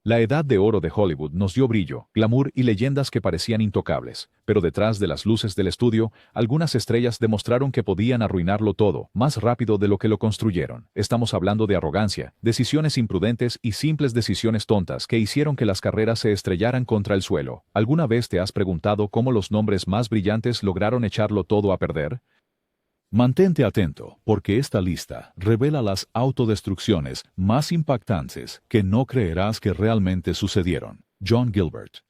La edad de oro de Hollywood nos dio brillo, glamour y leyendas que parecían intocables, pero detrás de las luces del estudio, algunas estrellas demostraron que podían arruinarlo todo, más rápido de lo que lo construyeron. Estamos hablando de arrogancia, decisiones imprudentes y simples decisiones tontas que hicieron que las carreras se estrellaran contra el suelo. ¿Alguna vez te has preguntado cómo los nombres más brillantes lograron echarlo todo a perder? Mantente atento, porque esta lista revela las autodestrucciones más impactantes que no creerás que realmente sucedieron. John Gilbert.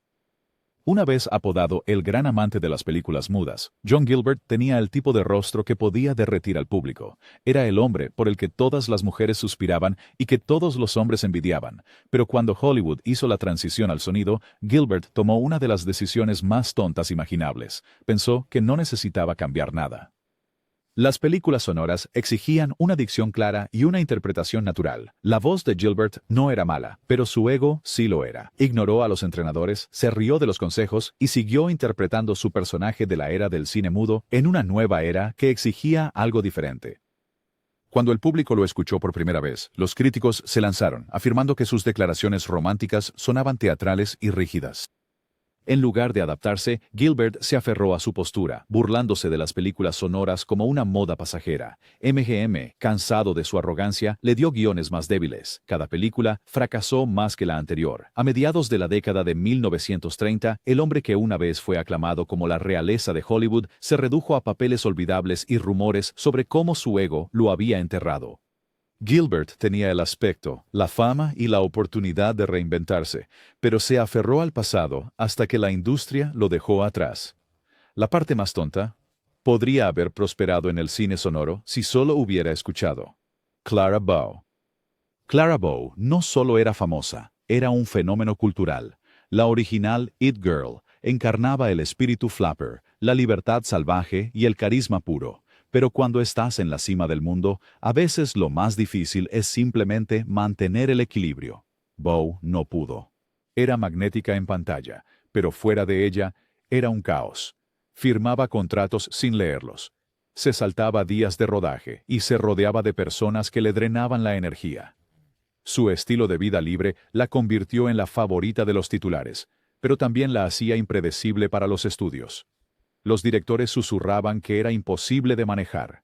Una vez apodado el gran amante de las películas mudas, John Gilbert tenía el tipo de rostro que podía derretir al público. Era el hombre por el que todas las mujeres suspiraban y que todos los hombres envidiaban. Pero cuando Hollywood hizo la transición al sonido, Gilbert tomó una de las decisiones más tontas imaginables. Pensó que no necesitaba cambiar nada. Las películas sonoras exigían una dicción clara y una interpretación natural. La voz de Gilbert no era mala, pero su ego sí lo era. Ignoró a los entrenadores, se rió de los consejos y siguió interpretando su personaje de la era del cine mudo en una nueva era que exigía algo diferente. Cuando el público lo escuchó por primera vez, los críticos se lanzaron, afirmando que sus declaraciones románticas sonaban teatrales y rígidas. En lugar de adaptarse, Gilbert se aferró a su postura, burlándose de las películas sonoras como una moda pasajera. MGM, cansado de su arrogancia, le dio guiones más débiles. Cada película fracasó más que la anterior. A mediados de la década de 1930, el hombre que una vez fue aclamado como la realeza de Hollywood se redujo a papeles olvidables y rumores sobre cómo su ego lo había enterrado. Gilbert tenía el aspecto, la fama y la oportunidad de reinventarse, pero se aferró al pasado hasta que la industria lo dejó atrás. La parte más tonta: podría haber prosperado en el cine sonoro si solo hubiera escuchado. Clara Bow. Clara Bow no solo era famosa, era un fenómeno cultural. La original It Girl encarnaba el espíritu flapper, la libertad salvaje y el carisma puro. Pero cuando estás en la cima del mundo, a veces lo más difícil es simplemente mantener el equilibrio. Bow no pudo. Era magnética en pantalla, pero fuera de ella, era un caos. Firmaba contratos sin leerlos. Se saltaba días de rodaje y se rodeaba de personas que le drenaban la energía. Su estilo de vida libre la convirtió en la favorita de los titulares, pero también la hacía impredecible para los estudios. Los directores susurraban que era imposible de manejar.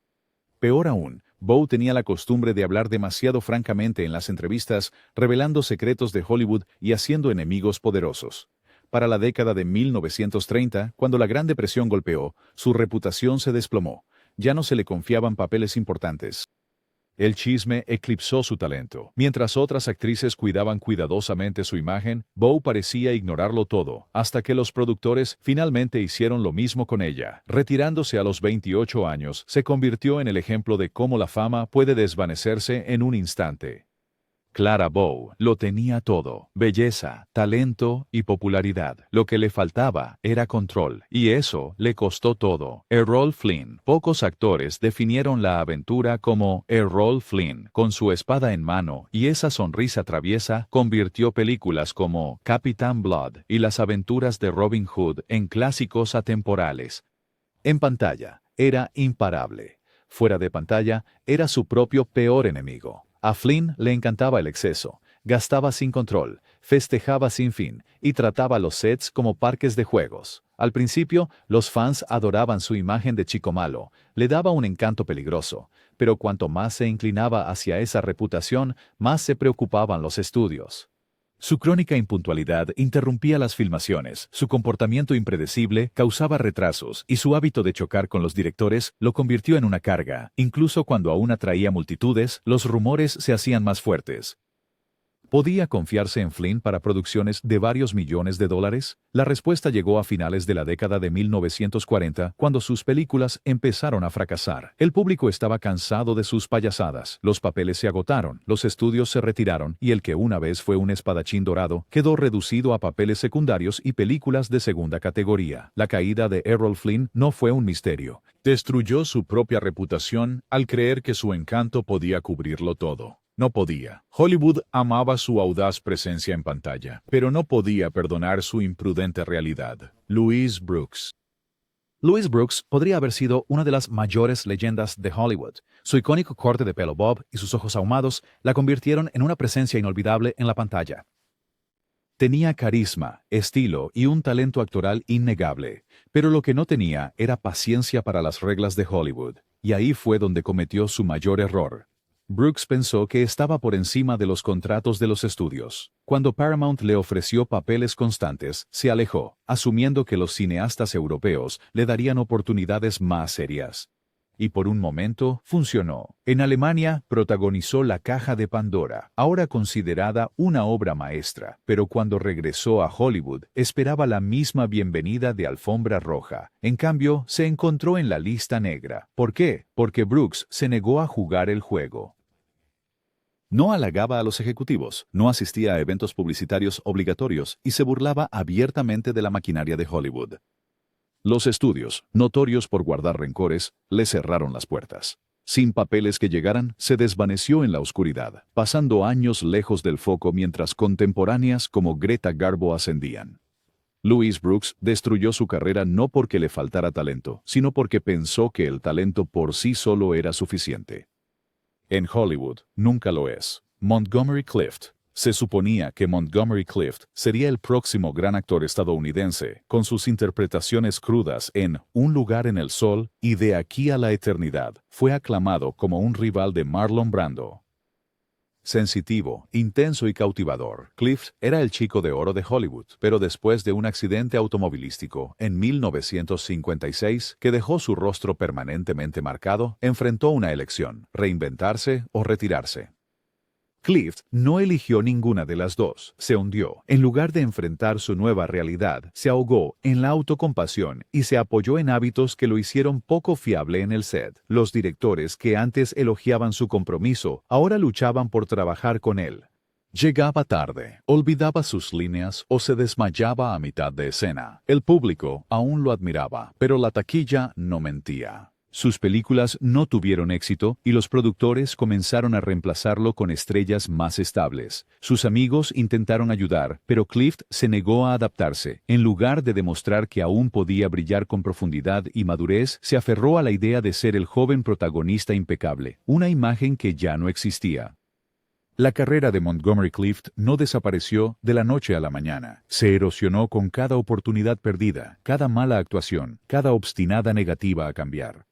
Peor aún, Bow tenía la costumbre de hablar demasiado francamente en las entrevistas, revelando secretos de Hollywood y haciendo enemigos poderosos. Para la década de 1930, cuando la Gran Depresión golpeó, su reputación se desplomó. Ya no se le confiaban papeles importantes. El chisme eclipsó su talento. Mientras otras actrices cuidaban cuidadosamente su imagen, Bow parecía ignorarlo todo, hasta que los productores finalmente hicieron lo mismo con ella. Retirándose a los 28 años, se convirtió en el ejemplo de cómo la fama puede desvanecerse en un instante. Clara Bow lo tenía todo: belleza, talento y popularidad. Lo que le faltaba era control, y eso le costó todo. Errol Flynn. Pocos actores definieron la aventura como Errol Flynn. Con su espada en mano y esa sonrisa traviesa, convirtió películas como Captain Blood y Las aventuras de Robin Hood en clásicos atemporales. En pantalla, era imparable. Fuera de pantalla, era su propio peor enemigo. A Flynn le encantaba el exceso, gastaba sin control, festejaba sin fin y trataba los sets como parques de juegos. Al principio, los fans adoraban su imagen de chico malo, le daba un encanto peligroso, pero cuanto más se inclinaba hacia esa reputación, más se preocupaban los estudios. Su crónica impuntualidad interrumpía las filmaciones, su comportamiento impredecible causaba retrasos y su hábito de chocar con los directores lo convirtió en una carga. Incluso cuando aún atraía multitudes, los rumores se hacían más fuertes. ¿Podía confiarse en Flynn para producciones de varios millones de dólares? La respuesta llegó a finales de la década de 1940, cuando sus películas empezaron a fracasar. El público estaba cansado de sus payasadas, los papeles se agotaron, los estudios se retiraron y el que una vez fue un espadachín dorado quedó reducido a papeles secundarios y películas de segunda categoría. La caída de Errol Flynn no fue un misterio. Destruyó su propia reputación al creer que su encanto podía cubrirlo todo. No podía. Hollywood amaba su audaz presencia en pantalla, pero no podía perdonar su imprudente realidad. Louise Brooks. Louise Brooks podría haber sido una de las mayores leyendas de Hollywood. Su icónico corte de pelo bob y sus ojos ahumados la convirtieron en una presencia inolvidable en la pantalla. Tenía carisma, estilo y un talento actoral innegable, pero lo que no tenía era paciencia para las reglas de Hollywood, y ahí fue donde cometió su mayor error. Brooks pensó que estaba por encima de los contratos de los estudios. Cuando Paramount le ofreció papeles constantes, se alejó, asumiendo que los cineastas europeos le darían oportunidades más serias. Y por un momento funcionó. En Alemania protagonizó La Caja de Pandora, ahora considerada una obra maestra, pero cuando regresó a Hollywood esperaba la misma bienvenida de alfombra roja. En cambio, se encontró en la lista negra. ¿Por qué? Porque Brooks se negó a jugar el juego. No halagaba a los ejecutivos, no asistía a eventos publicitarios obligatorios y se burlaba abiertamente de la maquinaria de Hollywood. Los estudios, notorios por guardar rencores, le cerraron las puertas. Sin papeles que llegaran, se desvaneció en la oscuridad, pasando años lejos del foco mientras contemporáneas como Greta Garbo ascendían. Louise Brooks destruyó su carrera no porque le faltara talento, sino porque pensó que el talento por sí solo era suficiente. En Hollywood, nunca lo es. Montgomery Clift. Se suponía que Montgomery Clift sería el próximo gran actor estadounidense, con sus interpretaciones crudas en Un lugar en el sol y De aquí a la eternidad. Fue aclamado como un rival de Marlon Brando. Sensitivo, intenso y cautivador, Clift era el chico de oro de Hollywood, pero después de un accidente automovilístico en 1956 que dejó su rostro permanentemente marcado, enfrentó una elección: reinventarse o retirarse. Clift no eligió ninguna de las dos, se hundió. En lugar de enfrentar su nueva realidad, se ahogó en la autocompasión y se apoyó en hábitos que lo hicieron poco fiable en el set. Los directores que antes elogiaban su compromiso, ahora luchaban por trabajar con él. Llegaba tarde, olvidaba sus líneas o se desmayaba a mitad de escena. El público aún lo admiraba, pero la taquilla no mentía. Sus películas no tuvieron éxito y los productores comenzaron a reemplazarlo con estrellas más estables. Sus amigos intentaron ayudar, pero Clift se negó a adaptarse. En lugar de demostrar que aún podía brillar con profundidad y madurez, se aferró a la idea de ser el joven protagonista impecable, una imagen que ya no existía. La carrera de Montgomery Clift no desapareció de la noche a la mañana. Se erosionó con cada oportunidad perdida, cada mala actuación, cada obstinada negativa a cambiar.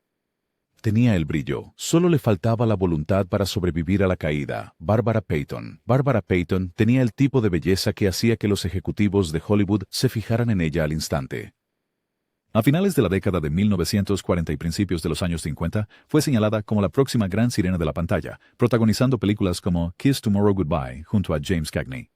Tenía el brillo, solo le faltaba la voluntad para sobrevivir a la caída. Barbara Payton. Barbara Payton tenía el tipo de belleza que hacía que los ejecutivos de Hollywood se fijaran en ella al instante. A finales de la década de 1940 y principios de los años 50, fue señalada como la próxima gran sirena de la pantalla, protagonizando películas como Kiss Tomorrow Goodbye junto a James Cagney.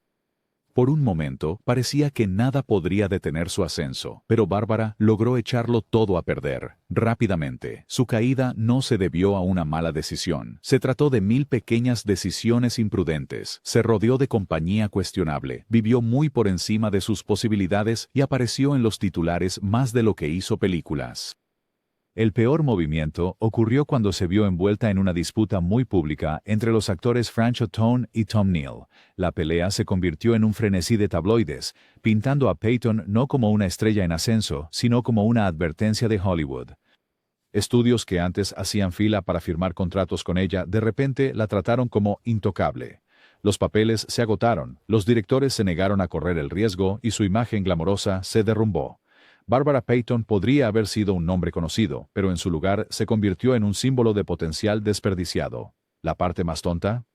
Por un momento, parecía que nada podría detener su ascenso, pero Bárbara logró echarlo todo a perder. Rápidamente, su caída no se debió a una mala decisión. Se trató de 1000 pequeñas decisiones imprudentes. Se rodeó de compañía cuestionable, vivió muy por encima de sus posibilidades y apareció en los titulares más de lo que hizo películas. El peor movimiento ocurrió cuando se vio envuelta en una disputa muy pública entre los actores Franchot Tone y Tom Neal. La pelea se convirtió en un frenesí de tabloides, pintando a Payton no como una estrella en ascenso, sino como una advertencia de Hollywood. Estudios que antes hacían fila para firmar contratos con ella, de repente la trataron como intocable. Los papeles se agotaron, los directores se negaron a correr el riesgo y su imagen glamorosa se derrumbó. Barbara Payton podría haber sido un nombre conocido, pero en su lugar se convirtió en un símbolo de potencial desperdiciado. ¿La parte más tonta?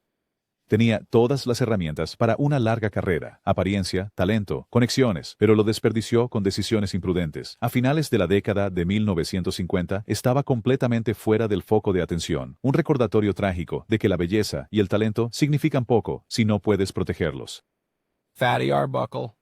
Tenía todas las herramientas para una larga carrera, apariencia, talento, conexiones, pero lo desperdició con decisiones imprudentes. A finales de la década de 1950, estaba completamente fuera del foco de atención, un recordatorio trágico de que la belleza y el talento significan poco si no puedes protegerlos. Fatty Arbuckle.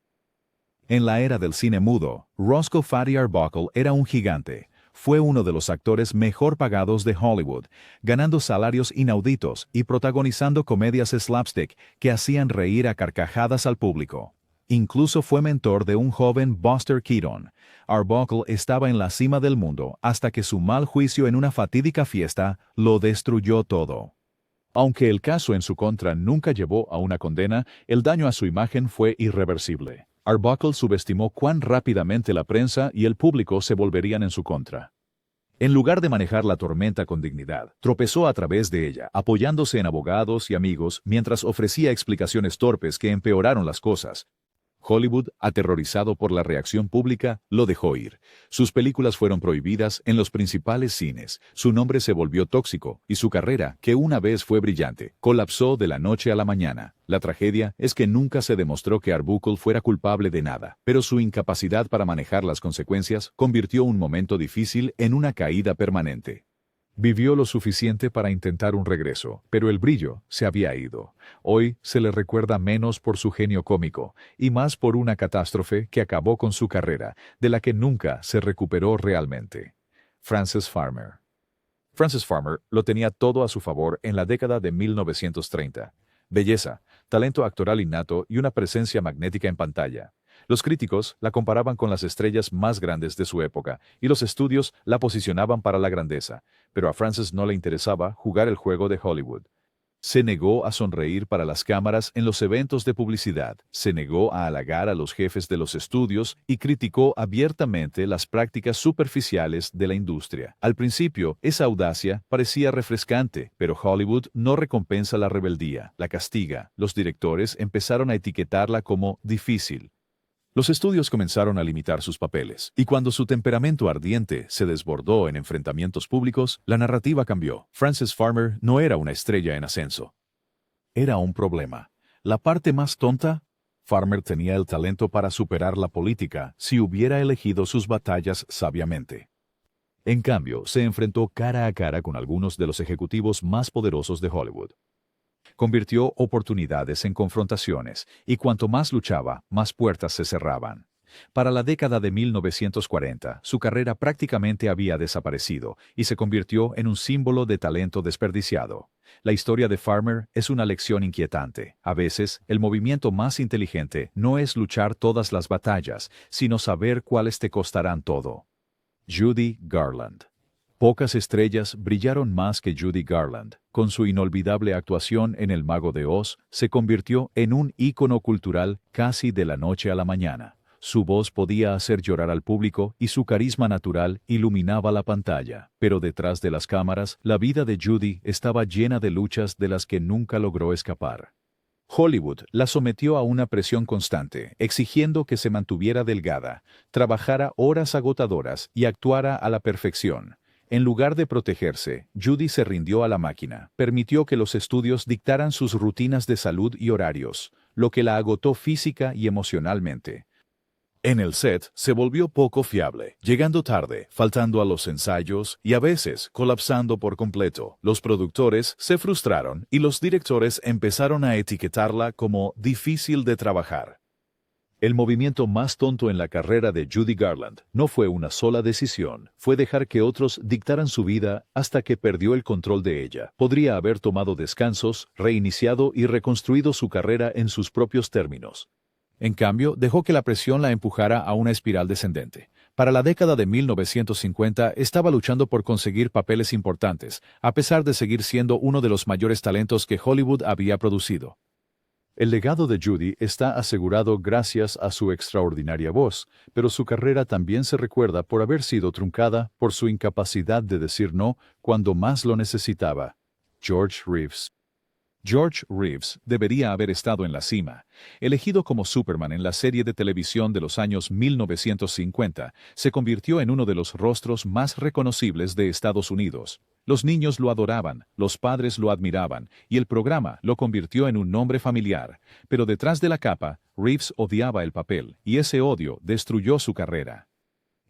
En la era del cine mudo, Roscoe Fatty Arbuckle era un gigante. Fue uno de los actores mejor pagados de Hollywood, ganando salarios inauditos y protagonizando comedias slapstick que hacían reír a carcajadas al público. Incluso fue mentor de un joven Buster Keaton. Arbuckle estaba en la cima del mundo hasta que su mal juicio en una fatídica fiesta lo destruyó todo. Aunque el caso en su contra nunca llevó a una condena, el daño a su imagen fue irreversible. Arbuckle subestimó cuán rápidamente la prensa y el público se volverían en su contra. En lugar de manejar la tormenta con dignidad, tropezó a través de ella, apoyándose en abogados y amigos mientras ofrecía explicaciones torpes que empeoraron las cosas. Hollywood, aterrorizado por la reacción pública, lo dejó ir. Sus películas fueron prohibidas en los principales cines, su nombre se volvió tóxico y su carrera, que una vez fue brillante, colapsó de la noche a la mañana. La tragedia es que nunca se demostró que Arbuckle fuera culpable de nada, pero su incapacidad para manejar las consecuencias convirtió un momento difícil en una caída permanente. Vivió lo suficiente para intentar un regreso, pero el brillo se había ido. Hoy se le recuerda menos por su genio cómico y más por una catástrofe que acabó con su carrera, de la que nunca se recuperó realmente. Frances Farmer. Frances Farmer lo tenía todo a su favor en la década de 1930. Belleza, talento actoral innato y una presencia magnética en pantalla. Los críticos la comparaban con las estrellas más grandes de su época y los estudios la posicionaban para la grandeza, pero a Frances no le interesaba jugar el juego de Hollywood. Se negó a sonreír para las cámaras en los eventos de publicidad, se negó a halagar a los jefes de los estudios y criticó abiertamente las prácticas superficiales de la industria. Al principio, esa audacia parecía refrescante, pero Hollywood no recompensa la rebeldía, la castiga. Los directores empezaron a etiquetarla como difícil. Los estudios comenzaron a limitar sus papeles, y cuando su temperamento ardiente se desbordó en enfrentamientos públicos, la narrativa cambió. Frances Farmer no era una estrella en ascenso. Era un problema. La parte más tonta, Farmer tenía el talento para superar la política si hubiera elegido sus batallas sabiamente. En cambio, se enfrentó cara a cara con algunos de los ejecutivos más poderosos de Hollywood. Convirtió oportunidades en confrontaciones, y cuanto más luchaba, más puertas se cerraban. Para la década de 1940, su carrera prácticamente había desaparecido y se convirtió en un símbolo de talento desperdiciado. La historia de Farmer es una lección inquietante. A veces, el movimiento más inteligente no es luchar todas las batallas, sino saber cuáles te costarán todo. Judy Garland. Pocas estrellas brillaron más que Judy Garland. Con su inolvidable actuación en El Mago de Oz, se convirtió en un ícono cultural casi de la noche a la mañana. Su voz podía hacer llorar al público y su carisma natural iluminaba la pantalla. Pero detrás de las cámaras, la vida de Judy estaba llena de luchas de las que nunca logró escapar. Hollywood la sometió a una presión constante, exigiendo que se mantuviera delgada, trabajara horas agotadoras y actuara a la perfección. En lugar de protegerse, Judy se rindió a la máquina, permitió que los estudios dictaran sus rutinas de salud y horarios, lo que la agotó física y emocionalmente. En el set se volvió poco fiable, llegando tarde, faltando a los ensayos y a veces colapsando por completo. Los productores se frustraron y los directores empezaron a etiquetarla como difícil de trabajar. El movimiento más tonto en la carrera de Judy Garland no fue una sola decisión, fue dejar que otros dictaran su vida hasta que perdió el control de ella. Podría haber tomado descansos, reiniciado y reconstruido su carrera en sus propios términos. En cambio, dejó que la presión la empujara a una espiral descendente. Para la década de 1950 estaba luchando por conseguir papeles importantes, a pesar de seguir siendo uno de los mayores talentos que Hollywood había producido. El legado de Judy está asegurado gracias a su extraordinaria voz, pero su carrera también se recuerda por haber sido truncada por su incapacidad de decir no cuando más lo necesitaba. George Reeves. George Reeves debería haber estado en la cima. Elegido como Superman en la serie de televisión de los años 1950, se convirtió en uno de los rostros más reconocibles de Estados Unidos. Los niños lo adoraban, los padres lo admiraban, y el programa lo convirtió en un nombre familiar. Pero detrás de la capa, Reeves odiaba el papel, y ese odio destruyó su carrera.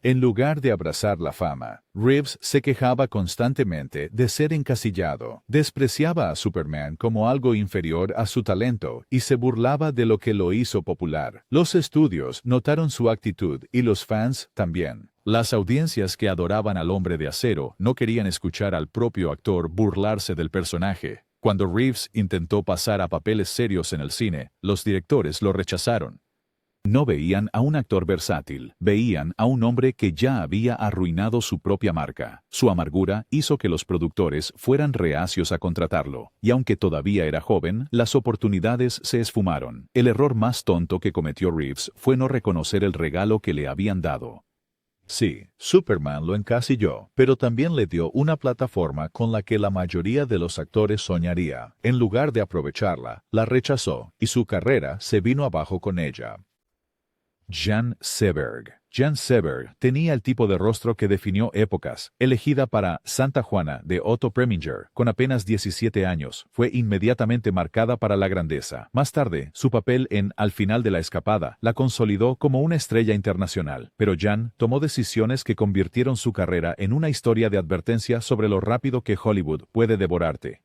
En lugar de abrazar la fama, Reeves se quejaba constantemente de ser encasillado, despreciaba a Superman como algo inferior a su talento y se burlaba de lo que lo hizo popular. Los estudios notaron su actitud y los fans también. Las audiencias que adoraban al Hombre de Acero no querían escuchar al propio actor burlarse del personaje. Cuando Reeves intentó pasar a papeles serios en el cine, los directores lo rechazaron. No veían a un actor versátil, veían a un hombre que ya había arruinado su propia marca. Su amargura hizo que los productores fueran reacios a contratarlo, y aunque todavía era joven, las oportunidades se esfumaron. El error más tonto que cometió Reeves fue no reconocer el regalo que le habían dado. Sí, Superman lo encasilló, pero también le dio una plataforma con la que la mayoría de los actores soñaría. En lugar de aprovecharla, la rechazó, y su carrera se vino abajo con ella. Jean Seberg. Jean Seberg tenía el tipo de rostro que definió épocas. Elegida para Santa Juana de Otto Preminger, con apenas 17 años, fue inmediatamente marcada para la grandeza. Más tarde, su papel en Al final de la escapada la consolidó como una estrella internacional. Pero Jean tomó decisiones que convirtieron su carrera en una historia de advertencia sobre lo rápido que Hollywood puede devorarte.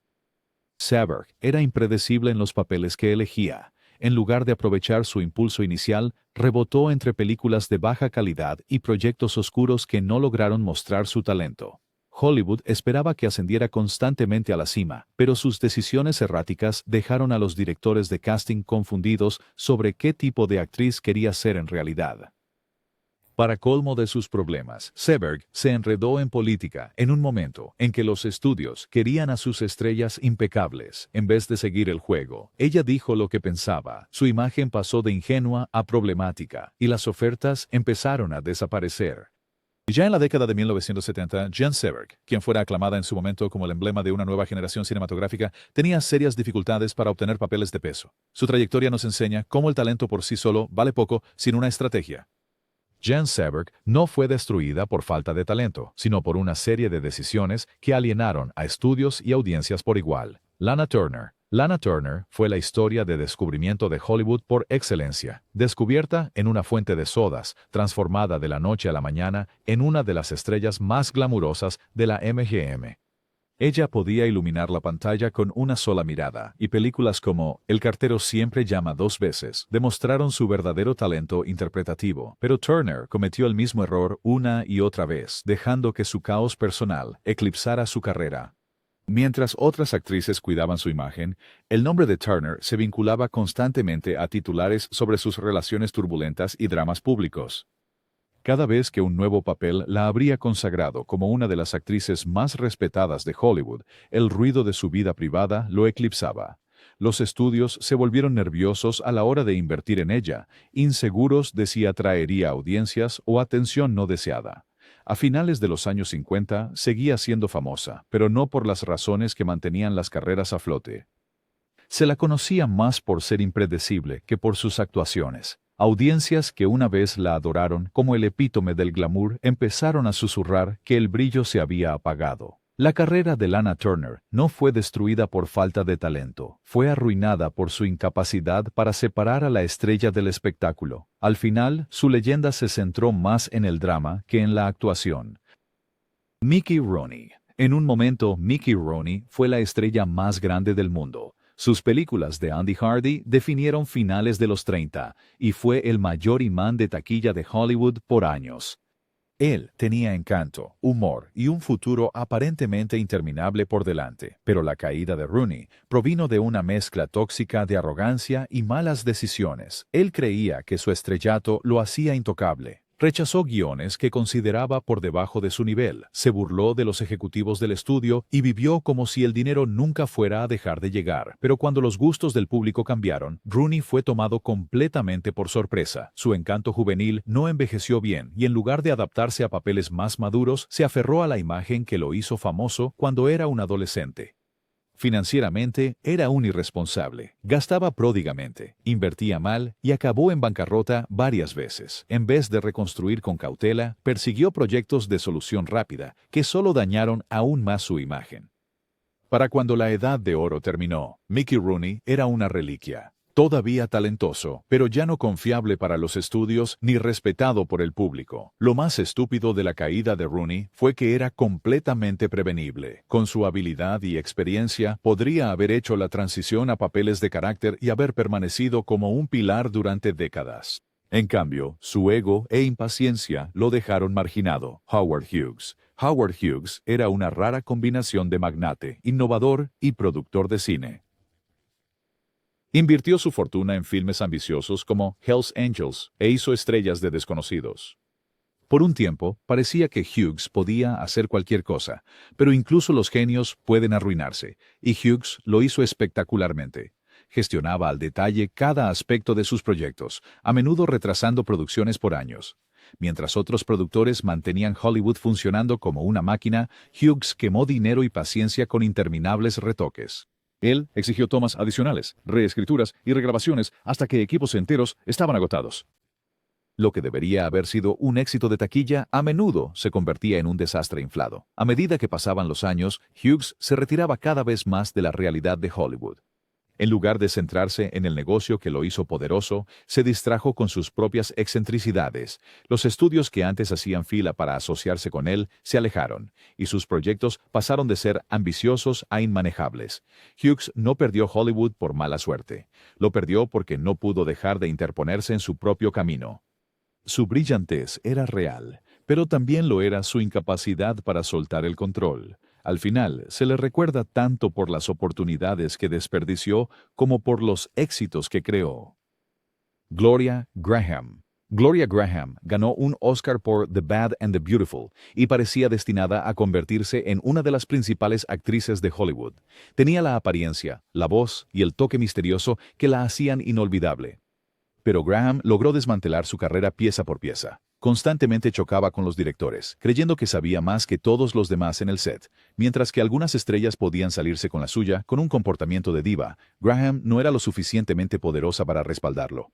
Seberg era impredecible en los papeles que elegía. En lugar de aprovechar su impulso inicial, rebotó entre películas de baja calidad y proyectos oscuros que no lograron mostrar su talento. Hollywood esperaba que ascendiera constantemente a la cima, pero sus decisiones erráticas dejaron a los directores de casting confundidos sobre qué tipo de actriz quería ser en realidad. Para colmo de sus problemas, Seberg se enredó en política en un momento en que los estudios querían a sus estrellas impecables en vez de seguir el juego. Ella dijo lo que pensaba, su imagen pasó de ingenua a problemática, y las ofertas empezaron a desaparecer. Ya en la década de 1970, Jean Seberg, quien fuera aclamada en su momento como el emblema de una nueva generación cinematográfica, tenía serias dificultades para obtener papeles de peso. Su trayectoria nos enseña cómo el talento por sí solo vale poco sin una estrategia. Jean Seberg no fue destruida por falta de talento, sino por una serie de decisiones que alienaron a estudios y audiencias por igual. Lana Turner. Lana Turner fue la historia de descubrimiento de Hollywood por excelencia, descubierta en una fuente de sodas, transformada de la noche a la mañana en una de las estrellas más glamurosas de la MGM. Ella podía iluminar la pantalla con una sola mirada, y películas como El cartero siempre llama dos veces demostraron su verdadero talento interpretativo, pero Turner cometió el mismo error una y otra vez, dejando que su caos personal eclipsara su carrera. Mientras otras actrices cuidaban su imagen, el nombre de Turner se vinculaba constantemente a titulares sobre sus relaciones turbulentas y dramas públicos. Cada vez que un nuevo papel la habría consagrado como una de las actrices más respetadas de Hollywood, el ruido de su vida privada lo eclipsaba. Los estudios se volvieron nerviosos a la hora de invertir en ella, inseguros de si atraería audiencias o atención no deseada. A finales de los años 50 seguía siendo famosa, pero no por las razones que mantenían las carreras a flote. Se la conocía más por ser impredecible que por sus actuaciones. Audiencias que una vez la adoraron como el epítome del glamour empezaron a susurrar que el brillo se había apagado. La carrera de Lana Turner no fue destruida por falta de talento, fue arruinada por su incapacidad para separar a la estrella del espectáculo. Al final, su leyenda se centró más en el drama que en la actuación. Mickey Rooney. En un momento, Mickey Rooney fue la estrella más grande del mundo. Sus películas de Andy Hardy definieron finales de los 30 y fue el mayor imán de taquilla de Hollywood por años. Él tenía encanto, humor y un futuro aparentemente interminable por delante, pero la caída de Rooney provino de una mezcla tóxica de arrogancia y malas decisiones. Él creía que su estrellato lo hacía intocable. Rechazó guiones que consideraba por debajo de su nivel, se burló de los ejecutivos del estudio y vivió como si el dinero nunca fuera a dejar de llegar. Pero cuando los gustos del público cambiaron, Rooney fue tomado completamente por sorpresa. Su encanto juvenil no envejeció bien y en lugar de adaptarse a papeles más maduros, se aferró a la imagen que lo hizo famoso cuando era un adolescente. Financieramente, era un irresponsable. Gastaba pródigamente, invertía mal y acabó en bancarrota varias veces. En vez de reconstruir con cautela, persiguió proyectos de solución rápida que solo dañaron aún más su imagen. Para cuando la edad de oro terminó, Mickey Rooney era una reliquia. Todavía talentoso, pero ya no confiable para los estudios ni respetado por el público. Lo más estúpido de la caída de Rooney fue que era completamente prevenible. Con su habilidad y experiencia, podría haber hecho la transición a papeles de carácter y haber permanecido como un pilar durante décadas. En cambio, su ego e impaciencia lo dejaron marginado. Howard Hughes. Howard Hughes era una rara combinación de magnate, innovador y productor de cine. Invirtió su fortuna en filmes ambiciosos como Hell's Angels e hizo estrellas de desconocidos. Por un tiempo, parecía que Hughes podía hacer cualquier cosa, pero incluso los genios pueden arruinarse, y Hughes lo hizo espectacularmente. Gestionaba al detalle cada aspecto de sus proyectos, a menudo retrasando producciones por años. Mientras otros productores mantenían Hollywood funcionando como una máquina, Hughes quemó dinero y paciencia con interminables retoques. Él exigió tomas adicionales, reescrituras y regrabaciones hasta que equipos enteros estaban agotados. Lo que debería haber sido un éxito de taquilla, a menudo se convertía en un desastre inflado. A medida que pasaban los años, Hughes se retiraba cada vez más de la realidad de Hollywood. En lugar de centrarse en el negocio que lo hizo poderoso, se distrajo con sus propias excentricidades. Los estudios que antes hacían fila para asociarse con él se alejaron, y sus proyectos pasaron de ser ambiciosos a inmanejables. Hughes no perdió Hollywood por mala suerte. Lo perdió porque no pudo dejar de interponerse en su propio camino. Su brillantez era real, pero también lo era su incapacidad para soltar el control. Al final, se le recuerda tanto por las oportunidades que desperdició como por los éxitos que creó. Gloria Graham. Gloria Graham ganó un Oscar por The Bad and the Beautiful y parecía destinada a convertirse en una de las principales actrices de Hollywood. Tenía la apariencia, la voz y el toque misterioso que la hacían inolvidable. Pero Graham logró desmantelar su carrera pieza por pieza. Constantemente chocaba con los directores, creyendo que sabía más que todos los demás en el set. Mientras que algunas estrellas podían salirse con la suya, con un comportamiento de diva, Graham no era lo suficientemente poderosa para respaldarlo.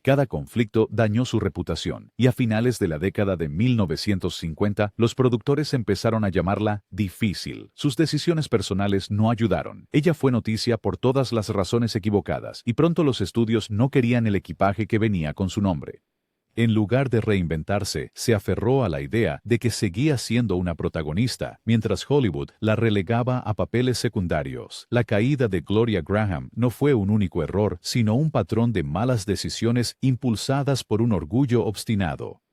Cada conflicto dañó su reputación, y a finales de la década de 1950, los productores empezaron a llamarla difícil. Sus decisiones personales no ayudaron. Ella fue noticia por todas las razones equivocadas, y pronto los estudios no querían el equipaje que venía con su nombre. En lugar de reinventarse, se aferró a la idea de que seguía siendo una protagonista, mientras Hollywood la relegaba a papeles secundarios. La caída de Gloria Graham no fue un único error, sino un patrón de malas decisiones impulsadas por un orgullo obstinado.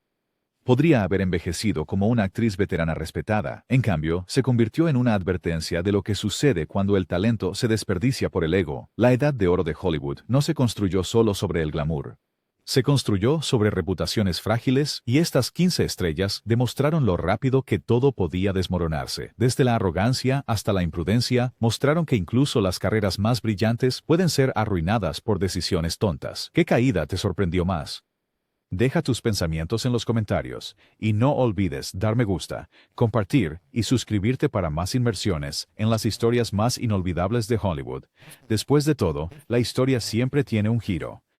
Podría haber envejecido como una actriz veterana respetada. En cambio, se convirtió en una advertencia de lo que sucede cuando el talento se desperdicia por el ego. La edad de oro de Hollywood no se construyó solo sobre el glamour. Se construyó sobre reputaciones frágiles y estas 15 estrellas demostraron lo rápido que todo podía desmoronarse. Desde la arrogancia hasta la imprudencia, mostraron que incluso las carreras más brillantes pueden ser arruinadas por decisiones tontas. ¿Qué caída te sorprendió más? Deja tus pensamientos en los comentarios y no olvides dar me gusta, compartir y suscribirte para más inmersiones en las historias más inolvidables de Hollywood. Después de todo, la historia siempre tiene un giro.